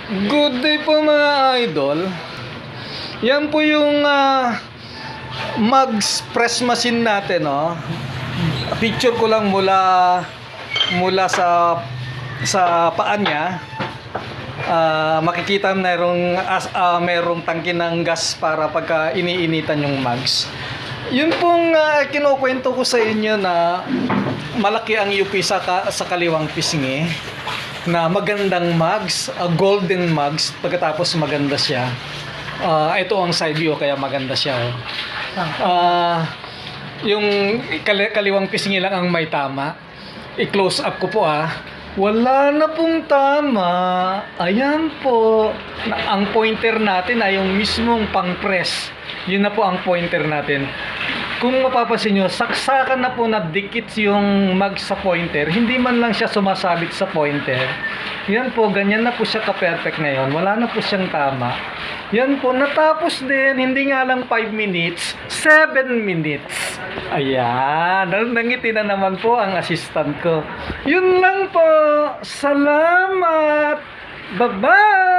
Good day po mga idol. Yan po yung Mugs press machine natin, no. Picture ko lang mula sa paan niya. Makikita merong tangke ng gas para pagka iniinitan yung mugs. Yun pong kinukwento ko sa inyo na malaki ang UP sa kaliwang pisngi, na magandang mugs, golden mugs, pagkatapos maganda siya. Ito ang side view, kaya maganda siya. Yung kaliwang pisngi lang ang may tama. I-close up ko po wala na pong tama. Ayan po. Ang pointer natin ay yung mismong pang-press. Yun na po ang pointer natin. Kung mapapansin nyo, saksakan na po na dikit yung mag sa pointer. Hindi man lang siya sumasabit sa pointer. Yan po, ganyan na po siya ka-perfect ngayon. Wala na po siyang tama. Yan po, natapos din. Hindi nga lang 5 minutes, 7 minutes. Ayan, nangiti na naman po ang assistant ko. Yun lang po. Salamat. Bye-bye.